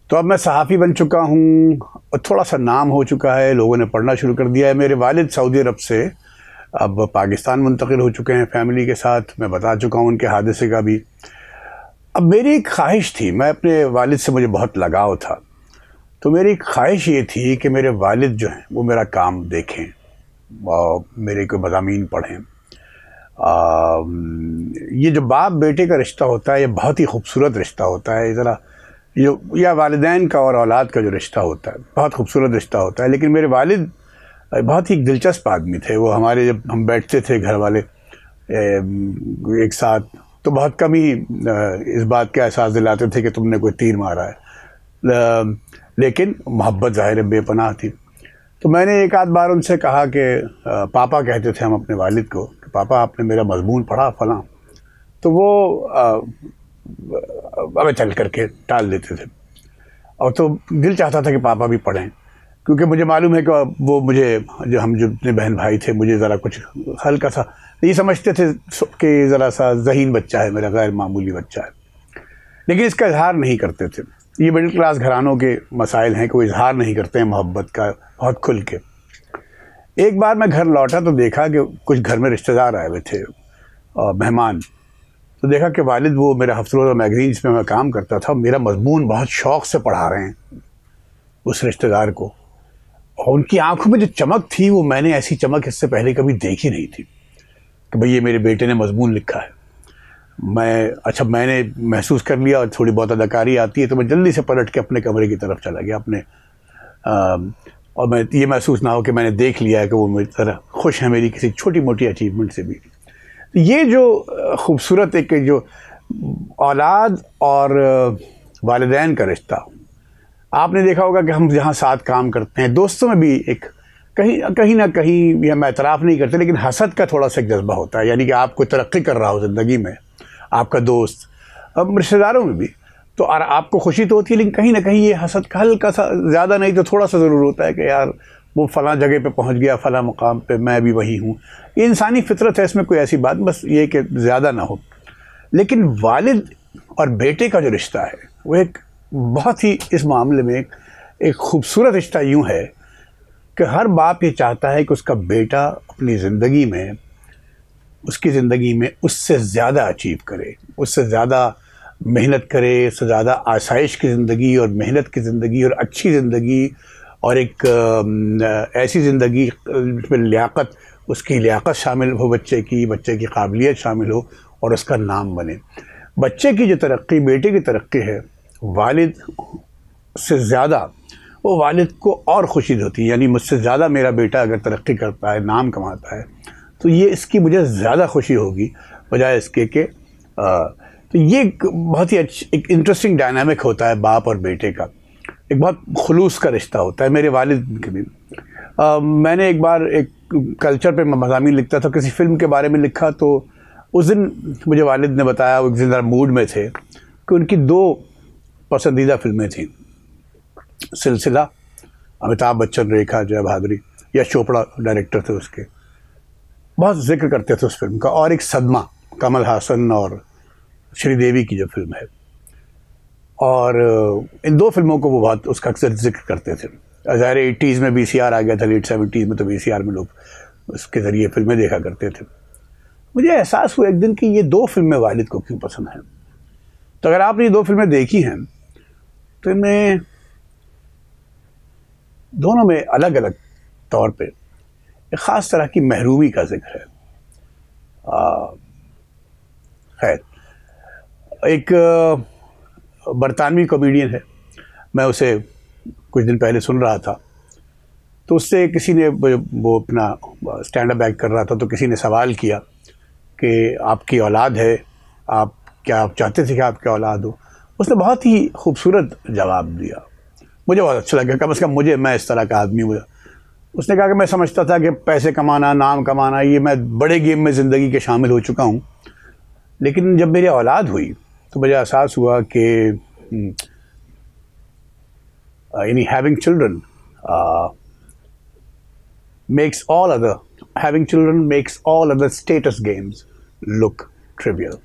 تو اب میں صحافی بن چکا ہوں اور تھوڑا سا نام ہو چکا ہے، لوگوں نے پڑھنا شروع کر دیا ہے۔ میرے والد سعودی عرب سے اب پاکستان منتقل ہو چکے ہیں فیملی کے ساتھ، میں بتا چکا ہوں ان کے حادثے کا بھی۔ اب میری ایک خواہش تھی، میں اپنے والد سے مجھے بہت لگاؤ تھا، تو میری ایک خواہش یہ تھی کہ میرے والد جو ہیں وہ میرا کام دیکھیں اور میرے کوئی مضامین پڑھیں۔ یہ جو باپ بیٹے کا رشتہ ہوتا ہے یہ بہت ہی خوبصورت رشتہ ہوتا ہے، ذرا یا والدین کا اور اولاد کا جو رشتہ ہوتا ہے بہت خوبصورت رشتہ ہوتا ہے۔ لیکن میرے والد بہت ہی دلچسپ آدمی تھے، وہ ہمارے جب ہم بیٹھتے تھے گھر والے ایک ساتھ تو بہت کم ہی اس بات کا احساس دلاتے تھے کہ تم نے کوئی تیر مارا ہے، لیکن محبت ظاہر بے پناہ تھی۔ تو میں نے ایک آدھ بار ان سے کہا کہ پاپا کہتے تھے ہم اپنے والد کو کہ پاپا آپ نے میرا مضمون پڑھا فلاں، تو وہ ابے چل کر کے ٹال دیتے تھے، اور تو دل چاہتا تھا کہ پاپا بھی پڑھیں، کیونکہ مجھے معلوم ہے کہ وہ مجھے جو اپنے بہن بھائی تھے مجھے ذرا کچھ ہلکا سا یہ سمجھتے تھے کہ ذرا سا ذہین بچہ ہے میرا، غیر معمولی بچہ ہے، لیکن اس کا اظہار نہیں کرتے تھے۔ یہ مڈل کلاس گھرانوں کے مسائل ہیں کہ وہ اظہار نہیں کرتے ہیں محبت کا بہت کھل کے۔ ایک بار میں گھر لوٹا تو دیکھا کہ کچھ گھر میں رشتہ دار آئے ہوئے تھے اور مہمان، تو دیکھا کہ والد وہ میرا ہفتہ روزہ میگزین جس میں میں کام کرتا تھا میرا مضمون بہت شوق سے پڑھا رہے ہیں اس رشتہ دار کو، اور ان کی آنکھوں میں جو چمک تھی وہ میں نے ایسی چمک اس سے پہلے کبھی دیکھی نہیں تھی کہ بھئی یہ میرے بیٹے نے مضمون لکھا ہے۔ میں نے محسوس کر لیا، اور تھوڑی بہت اداکاری آتی ہے تو میں جلدی سے پلٹ کے اپنے کمرے کی طرف چلا گیا اور میں یہ محسوس نہ ہو کہ میں نے دیکھ لیا ہے کہ وہ میری طرح خوش ہیں میری کسی چھوٹی موٹی اچیومنٹ سے بھی۔ یہ جو خوبصورت ایک جو اولاد اور والدین کا رشتہ، آپ نے دیکھا ہوگا کہ ہم جہاں ساتھ کام کرتے ہیں دوستوں میں بھی ایک کہیں نہ کہیں یہ ہم اعتراف نہیں کرتے لیکن حسد کا تھوڑا سا ایک جذبہ ہوتا ہے، یعنی کہ آپ کوئی ترقی کر رہا ہو زندگی میں، آپ کا دوست، اب رشتہ داروں میں بھی، تو آپ کو خوشی تو ہوتی ہے لیکن کہیں نہ کہیں یہ حسد کا ہلکا سا، زیادہ نہیں تو تھوڑا سا ضرور ہوتا ہے کہ یار وہ فلاں جگہ پہ پہنچ گیا، فلاں مقام پہ، میں بھی وہی ہوں۔ یہ انسانی فطرت ہے، اس میں کوئی ایسی بات، بس یہ کہ زیادہ نہ ہو۔ لیکن والد اور بیٹے کا جو رشتہ ہے وہ ایک بہت ہی اس معاملے میں ایک خوبصورت رشتہ یوں ہے کہ ہر باپ یہ چاہتا ہے کہ اس کا بیٹا اپنی زندگی میں، اس کی زندگی میں اس سے زیادہ اچیو کرے، اس سے زیادہ محنت کرے، اس سے زیادہ آسائش کی زندگی اور محنت کی زندگی اور اچھی زندگی اور ایک ایسی زندگی جس میں لیاقت، اس کی لیاقت شامل ہو، بچے کی قابلیت شامل ہو اور اس کا نام بنے۔ بچے کی جو ترقی، بیٹے کی ترقی ہے، والد سے زیادہ وہ والد کو اور خوشی ہوتی ہے، یعنی مجھ سے زیادہ میرا بیٹا اگر ترقی کرتا ہے، نام کماتا ہے تو یہ اس کی مجھے زیادہ خوشی ہوگی بجائے اس کے کہ تو یہ بہت ہی ایک انٹرسٹنگ ڈائنامک ہوتا ہے باپ اور بیٹے کا، ایک بہت خلوص کا رشتہ ہوتا ہے۔ میرے والد کے بھی میں نے ایک بار ایک کلچر پہ مضامین لکھتا تھا، کسی فلم کے بارے میں لکھا، تو اس دن مجھے والد نے بتایا، وہ ایک ذرا موڈ میں تھے کہ ان کی 2 پسندیدہ فلمیں تھیں، سلسلہ، امیتابھ بچن، ریکھا جے بہادری، یا چوپڑا ڈائریکٹر تھے اس کے، بہت ذکر کرتے تھے اس فلم کا، اور ایک صدمہ، کمل ہاسن اور شری دیوی کی جو فلم ہے، اور ان 2 فلموں کو وہ بہت اس کا اکثر ذکر کرتے تھے۔ ظاہر 80s میں VCR آ گیا تھا، لیٹ 70s میں تو VCR میں لوگ اس کے ذریعے فلمیں دیکھا کرتے تھے۔ مجھے احساس ہوا ایک دن کہ یہ 2 فلمیں والد کو کیوں پسند ہیں۔ تو اگر آپ نے یہ 2 فلمیں دیکھی ہیں تو ان میں دونوں میں الگ الگ طور پہ ایک خاص طرح کی محرومی کا ذکر ہے۔ خیر، ایک برطانوی کامیڈین ہے، میں اسے کچھ دن پہلے سن رہا تھا، تو اس سے کسی نے، وہ اپنا اسٹینڈ اپ ایکٹ کر رہا تھا، تو کسی نے سوال کیا کہ آپ کی اولاد ہے، آپ چاہتے تھے کہ آپ کی اولاد ہو؟ اس نے بہت ہی خوبصورت جواب دیا، مجھے بہت اچھا لگا، کم از کم میں اس طرح کا آدمی ہوں۔ اس نے کہا کہ میں سمجھتا تھا کہ پیسے کمانا، نام کمانا، یہ میں بڑے گیم میں زندگی کے شامل ہو چکا ہوں، لیکن جب میری اولاد ہوئی تو مجھے احساس ہوا کہ یعنی having children makes all other status games look trivial.